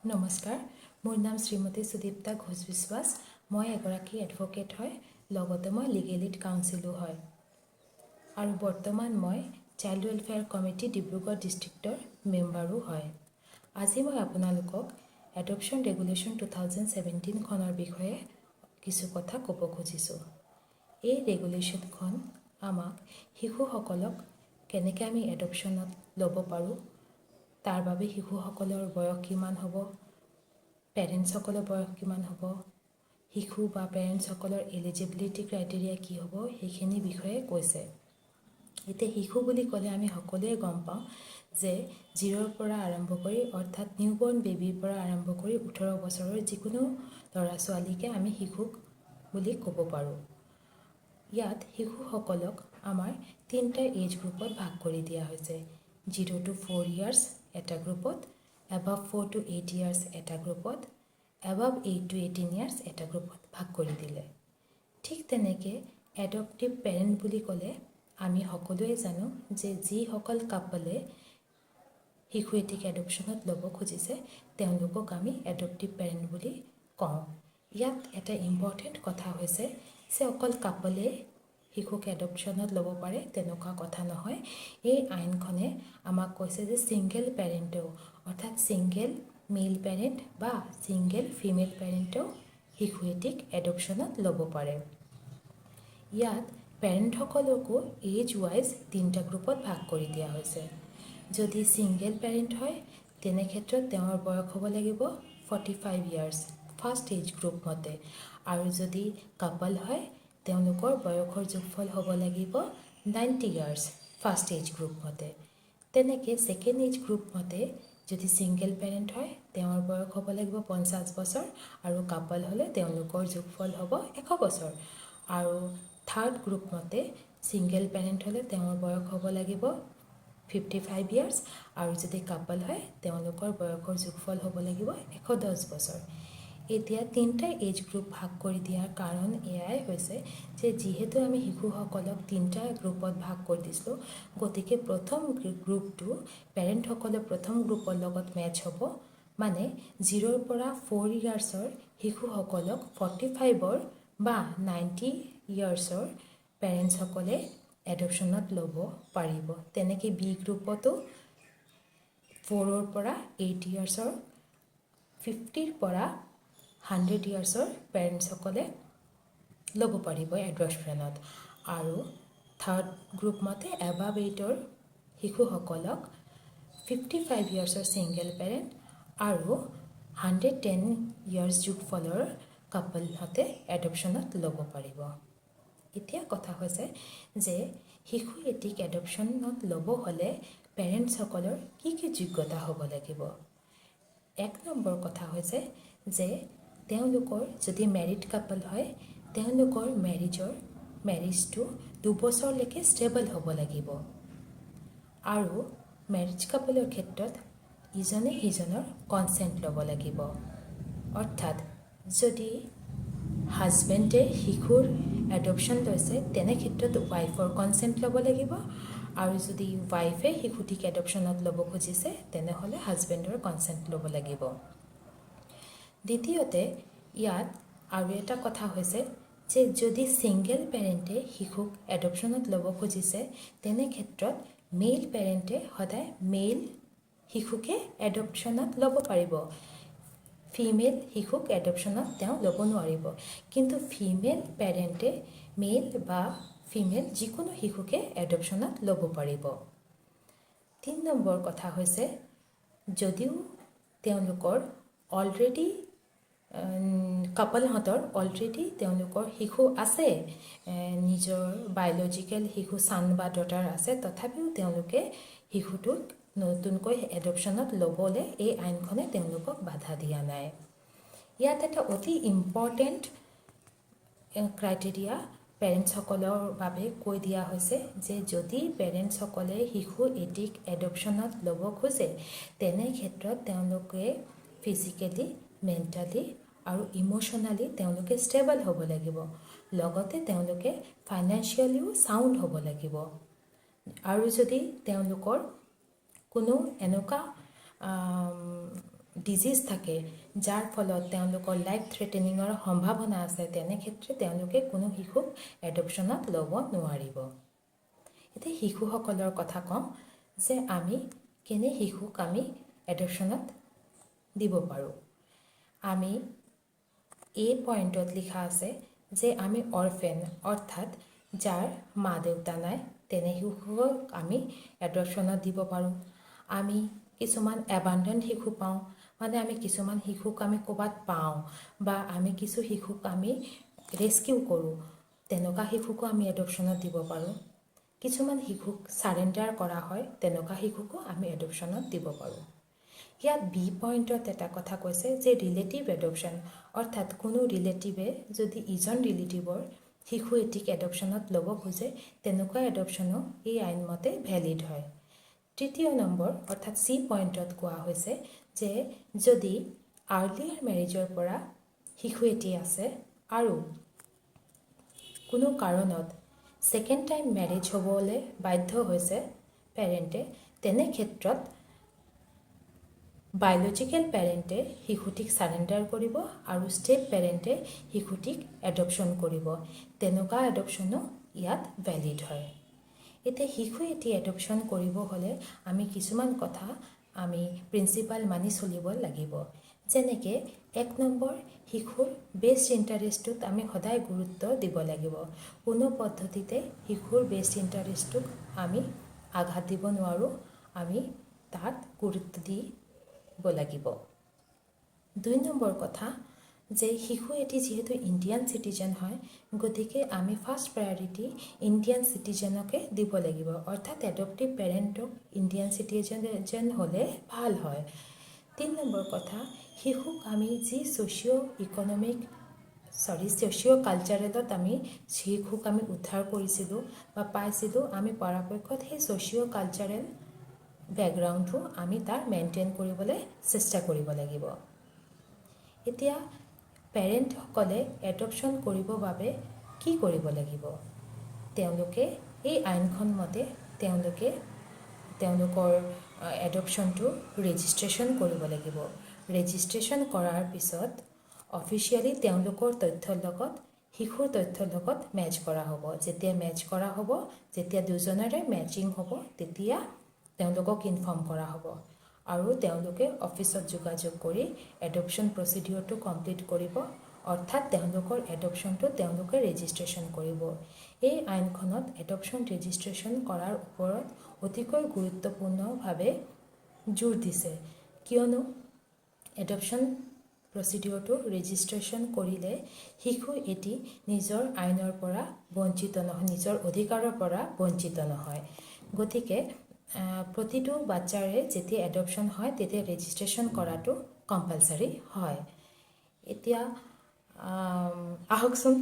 নমস্কাৰ, মোৰ নাম শ্ৰীমতী সুদীপ্তা ঘোষ বিশ্বাস। মই এগৰাকী এডভকেট হয়, লগতে মই লিগেল এইড কাউন্সিলো হয় আৰু বৰ্তমান মই চাইল্ড ৱেলফেয়াৰ কমিটি ডিব্ৰুগড় ডিষ্ট্ৰিক্টৰ মেম্বাৰো হয়। আজি মই আপোনালোকক এডপশ্যন ৰেগুলেশ্যন 2017 খনৰ বিষয়ে কিছু কথা ক'ব খুজিছোঁ। এই ৰেগুলেশ্যনখন আমাক শিশুসকলক কেনেকৈ আমি এডপশ্যনত ল'ব পাৰোঁ, তাৰ বাবে শিশুসকলৰ বয়স কিমান হ'ব, পেৰেণ্টছসকলৰ বয়স কিমান হ'ব, শিশু বা পেৰেণ্টছসকলৰ এলিজিবিলিটি ক্ৰাইটেৰিয়া কি হ'ব, সেইখিনি বিষয়ে কৈছে। এতিয়া শিশু বুলি ক'লে আমি সকলোৱে গম পাওঁ যে 0ৰ পৰা আৰম্ভ কৰি অৰ্থাৎ নিউবৰ্ণ বেবীৰ পৰা আৰম্ভ কৰি 18 বছৰৰ যিকোনো ল'ৰা ছোৱালীকে আমি শিশুক বুলি ক'ব পাৰোঁ। ইয়াত শিশুসকলক আমাৰ 3টা এজ গ্ৰুপত ভাগ কৰি দিয়া হৈছে। 0 to 4 years এটা গ্ৰুপত, above 4 to 8 years এটা গ্ৰুপত, above 8 to 18 years এটা গ্ৰুপত ভাগ কৰি দিলে। ঠিক তেনেকৈ এডপটিভ পেৰেণ্ট বুলি ক'লে আমি সকলোৱে জানো যে যিসকল কাপলে শিশু এটিক এডপশ্যনত ল'ব খুজিছে তেওঁলোকক আমি এডপটিভ পেৰেণ্ট বুলি কওঁ। ইয়াত এটা ইম্পৰ্টেণ্ট কথা হৈছে যে অকল কাপলে শিশুক এডপশ্যনত ল'ব পাৰে তেনেকুৱা কথা নহয়। এই আইনখনে আমাক কৈছে যে ছিংগেল পেৰেণ্টেও অৰ্থাৎ ছিংগেল মেল পেৰেণ্ট বা ছিংগেল ফিমেল পেৰেণ্টেও শিশু এটিক এডপশ্যনত ল'ব পাৰে। ইয়াত পেৰেণ্টসকলকো এজ ৱাইজ 3টা গ্ৰুপত ভাগ কৰি দিয়া হৈছে। যদি ছিংগেল পেৰেণ্ট হয় তেনে ক্ষেত্ৰত তেওঁৰ বয়স হ'ব লাগিব 45 years ফাৰ্ষ্ট এজ গ্ৰুপ মতে, আৰু যদি কাপল হয় তেওঁলোকৰ বয়সৰ যোগফল হ'ব লাগিব 90 years ফাৰ্ষ্ট এজ গ্ৰুপ মতে। তেনেকৈ ছেকেণ্ড এজ গ্ৰুপ মতে যদি ছিংগেল পেৰেণ্ট হয় তেওঁৰ বয়স হ'ব লাগিব 50 বছৰ আৰু কাপল হ'লে তেওঁলোকৰ যোগফল হ'ব 100 বছৰ। আৰু থাৰ্ড গ্ৰুপ মতে ছিংগেল পেৰেণ্ট হ'লে তেওঁৰ বয়স হ'ব লাগিব 55 years আৰু যদি কাপল হয় তেওঁলোকৰ বয়সৰ যোগফল হ'ব লাগিব 110 বছৰ। এতিয়া 3টা এজ গ্ৰুপ ভাগ কৰি দিয়াৰ কাৰণ এয়াই হৈছে যে যিহেতু আমি শিশুসকলক 3টা গ্ৰুপত ভাগ কৰি দিছিলোঁ, গতিকে প্ৰথম গ্ৰুপটো পেৰেণ্টসকলে প্ৰথম গ্ৰুপৰ লগত মেচ হ'ব, মানে 0ৰ পৰা 4 yearsৰ শিশুসকলক 45ৰ বা 90 yearsৰ পেৰেণ্টছসকলে এডপশ্যনত ল'ব পাৰিব। তেনেকৈ বি গ্ৰুপতো 4ৰ পৰা 8 yearsৰ 50ৰ পৰা 100 yearsৰ পেৰেণ্টছসকলে ল'ব পাৰিব এডপশ্যনত। আৰু থাৰ্ড গ্ৰুপ মতে এবাভ 8ৰ শিশুসকলক 55 yearsৰ ছিংগেল পেৰেণ্ট আৰু 110 years যোগফলৰ কাপলহঁতে এডপশ্যনত ল'ব পাৰিব। এতিয়া কথা হৈছে যে শিশু এটিক এডপশ্যনত ল'ব হ'লে পেৰেণ্টছসকলৰ কি কি যোগ্যতা হ'ব লাগিব। 1 নম্বৰ কথা হৈছে যে তেওঁলোকৰ যদি মেৰিড কাপল হয় তেওঁলোকৰ মেৰিজটো 2 বছৰলৈকে ষ্টেবল হ'ব লাগিব। আৰু মেৰিজ কাপলৰ ক্ষেত্ৰত ইজনে সিজনৰ কনচেণ্ট ল'ব লাগিব। অৰ্থাৎ যদি হাজবেণ্ডে শিশুৰ এডপশ্যন লৈছে তেনে ক্ষেত্ৰত ৱাইফৰ কনচেণ্ট ল'ব লাগিব, আৰু যদি ৱাইফে শিশুটিক এডপশ্যনত ল'ব খুজিছে তেনেহ'লে হাজবেণ্ডৰ কনচেণ্ট ল'ব লাগিব। দ্বিতীয়তে ইয়াত আৰু এটা কথা হৈছে যে যদি ছিংগেল পেৰেণ্টে শিশুক এডপশ্যনত ল'ব খুজিছে তেনে ক্ষেত্ৰত মেইল পেৰেণ্টে সদায় মেইল শিশুকে এডপশ্যনত ল'ব পাৰিব, ফিমেল শিশুক এডপশ্যনত তেওঁ ল'ব নোৱাৰিব। কিন্তু ফিমেল পেৰেণ্টে মেইল বা ফিমেল যিকোনো শিশুকে এডপশ্যনত ল'ব পাৰিব। 3 নম্বৰ কথা হৈছে যদিও তেওঁলোকৰ অলৰেডি কাপলহঁতৰ অলৰেডি তেওঁলোকৰ শিশু আছে, নিজৰ বায়'লজিকেল শিশু ছান বা ডটাৰ আছে, তথাপিও তেওঁলোকে শিশুটোক নতুনকৈ এডপশ্যনত ল'বলৈ এই আইনখনে তেওঁলোকক বাধা দিয়া নাই। ইয়াত এটা অতি ইম্পৰ্টেণ্ট ক্ৰাইটেৰিয়া পেৰেণ্টছসকলৰ বাবে কৈ দিয়া হৈছে যে যদি পেৰেণ্টছসকলে শিশু এটিক এডপশ্যনত ল'ব খোজে তেনে ক্ষেত্ৰত তেওঁলোকে ফিজিকেলি, মেণ্টেলি আৰু ইম'শ্যনেলি তেওঁলোকে ষ্টেবল হ'ব লাগিব, লগতে তেওঁলোকে ফাইনেন্সিয়েলিও চাউণ্ড হ'ব লাগিব। আৰু যদি তেওঁলোকৰ কোনো এনেকুৱা ডিজিজ থাকে যাৰ ফলত তেওঁলোকৰ লাইফ থ্ৰেটেনিঙৰ সম্ভাৱনা আছে, তেনে ক্ষেত্ৰত তেওঁলোকে কোনো শিশুক এডপশ্যনত ল'ব নোৱাৰিব। এতিয়া শিশুসকলৰ কথা কম যে আমি কেনে শিশুক আমি এডপশ্যনত দিব পাৰোঁ। আমি এই পইণ্টত লিখা আছে যে আমি অৰফেন অৰ্থাৎ যাৰ মা দেউতা নাই তেনে শিশুক আমি এডপশ্যনত দিব পাৰোঁ। আমি কিছুমান এবাণ্ডন শিশু পাওঁ, মানে আমি কিছুমান শিশুক আমি ক'ৰবাত পাওঁ বা আমি কিছু শিশুক আমি ৰেস্কিউ কৰোঁ, তেনেকুৱা শিশুকো আমি এডপশ্যনত দিব পাৰোঁ। কিছুমান শিশুক ছাৰেণ্ডাৰ কৰা হয়, তেনেকুৱা শিশুকো আমি এডপশ্যনত দিব পাৰোঁ। ইয়াত বি পইণ্টত এটা কথা কৈছে যে ৰিলেটিভ এডপশ্যন অৰ্থাৎ কোনো ৰিলেটিভে যদি ইজন ৰিলেটিভৰ শিশু এটিক এডপশ্যনত ল'ব খোজে, তেনেকুৱা এডপশ্যনো এই আইনমতে ভেলিড হয়। তৃতীয় নম্বৰ অৰ্থাৎ চি পইণ্টত কোৱা হৈছে যে যদি আৰ্লিয়াৰ মেৰেজৰ পৰা শিশু এটি আছে আৰু কোনো কাৰণত ছেকেণ্ড টাইম মেৰেজ হ'বলৈ বাধ্য হৈছে পেৰেণ্টে, তেনে ক্ষেত্ৰত বায়'লজিকেল পেৰেণ্টে শিশুটিক ছাৰেণ্ডাৰ কৰিব আৰু ষ্টেপ পেৰেণ্টে শিশুটিক এডপশ্যন কৰিব। তেনেকুৱা এডপশ্যনো ইয়াত ভেলিড হয়। এতিয়া শিশু এটি এডপশ্যন কৰিব হ'লে আমি কিছুমান কথা আমি প্ৰিন্সিপাল মানি চলিব লাগিব। যেনেকৈ ১ নম্বৰ শিশুৰ বেষ্ট ইণ্টাৰেষ্টটোত আমি সদায় গুৰুত্ব দিব লাগিব। কোনো পদ্ধতিতে শিশুৰ বেষ্ট ইণ্টাৰেষ্টটোক আমি আঘাত দিব নোৱাৰোঁ, আমি তাত গুৰুত্ব দিব লাগিব। ২ নম্বৰ কথা যে শিশু এটি যিহেতু ইণ্ডিয়ান চিটিজেন হয়, গতিকে আমি ফাৰ্ষ্ট প্ৰায়ৰিটি ইণ্ডিয়ান চিটিজেনকে দিব লাগিব, অৰ্থাৎ এডপটিভ পেৰেণ্টক ইণ্ডিয়ান চিটিজেন হ'লে ভাল হয়। ৩ নম্বৰ কথা, শিশুক আমি যি ছ'চিঅ' কালচাৰেলত আমি শিশুক আমি উদ্ধাৰ কৰিছিলোঁ বা পাইছিলোঁ, আমি পৰাপক্ষত সেই ছ'চিঅ' কালচাৰেল বেকগ্ৰাউণ্ডটো আমি তাৰ মেইনটেইন কৰিবলৈ চেষ্টা কৰিব লাগিব। এতিয়া পেৰেণ্টসকলে এডপশ্যন কৰিবৰ বাবে কি কৰিব লাগিব? তেওঁলোকে এই আইনখন মতে তেওঁলোকৰ এডপশ্যনটো ৰেজিষ্ট্ৰেশ্যন কৰিব লাগিব। ৰেজিষ্ট্ৰেশ্যন কৰাৰ পিছত অফিচিয়েলি তেওঁলোকৰ তথ্যৰ লগত শিশুৰ তথ্যৰ লগত মেচ কৰা হ'ব। যেতিয়া মেচ কৰা হ'ব, যেতিয়া দুজনৰে মেচিং হ'ব, তেতিয়া তেওঁলোকক ইনফৰ্ম কৰা হ'ব আৰু তেওঁলোকে অফিচত যোগাযোগ কৰি এডপশ্যন প্ৰচিডিঅ'ৰটো কমপ্লিট কৰিব, অৰ্থাৎ তেওঁলোকৰ এডপশ্যনটো তেওঁলোকে ৰেজিষ্ট্ৰেশ্যন কৰিব। এই আইনখনত এডপশ্যন ৰেজিষ্ট্ৰেশ্যন কৰাৰ ওপৰত অতিকৈ গুৰুত্বপূৰ্ণভাৱে জোৰ দিছে, কিয়নো এডপশ্যন প্ৰচিডিঅ'ৰটো ৰেজিষ্ট্ৰেশ্যন কৰিলে শিশু এটি নিজৰ আইনৰ পৰা বঞ্চিত নহয়, নিজৰ অধিকাৰৰ পৰা বঞ্চিত নহয়। গতিকে প্ৰতিটো বাচ্চাৰে যেতিয়া এডপশ্যন হয় তেতিয়া ৰেজিষ্ট্ৰেশ্যন কৰাটো কম্পালচাৰী হয়। এতিয়া আহকচোন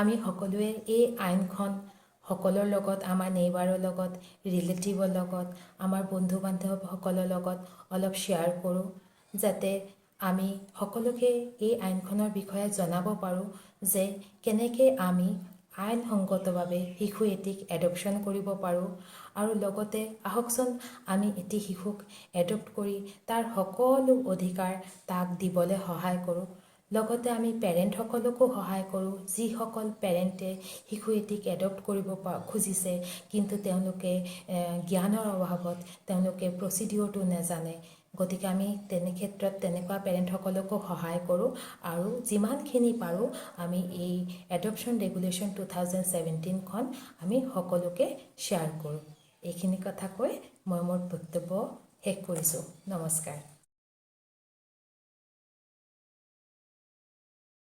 আমি সকলোৱে এই আইনখন সকলৰ লগত, আমাৰ নেইবাৰৰ লগত, ৰিলেটিভৰ লগত, আমাৰ বন্ধু বান্ধৱসকলৰ লগত অলপ শ্বেয়াৰ কৰোঁ, যাতে আমি সকলোকে এই আইনখনৰ বিষয়ে জনাব পাৰোঁ যে কেনেকৈ আমি আইনসংগতভাৱে শিশু এটিক এডপশ্যন কৰিব পাৰোঁ। আৰু লগতে আহকচোন আমি এটি শিশুক এডপ্ট কৰি তাৰ সকলো অধিকাৰ তাক দিবলৈ সহায় কৰোঁ। লগতে আমি পেৰেণ্টসকলকো সহায় কৰোঁ, যিসকল পেৰেণ্টে শিশু এটিক এডপ্ট কৰিব খুজিছে কিন্তু তেওঁলোকে জ্ঞানৰ অভাৱত তেওঁলোকে প্ৰচিডিঅ'ৰটো নাজানে। গতিকে আমি তেনেকুৱা পেৰেণ্টসকলকো সহায় কৰোঁ আৰু যিমানখিনি পাৰোঁ আমি এই এডপশ্যন ৰেগুলেশ্যন 2017খন আমি সকলোকে শ্বেয়াৰ কৰোঁ। এইখিনি কথা কৈ মই মোৰ বক্তব্য শেষ কৰিছোঁ। নমস্কাৰ।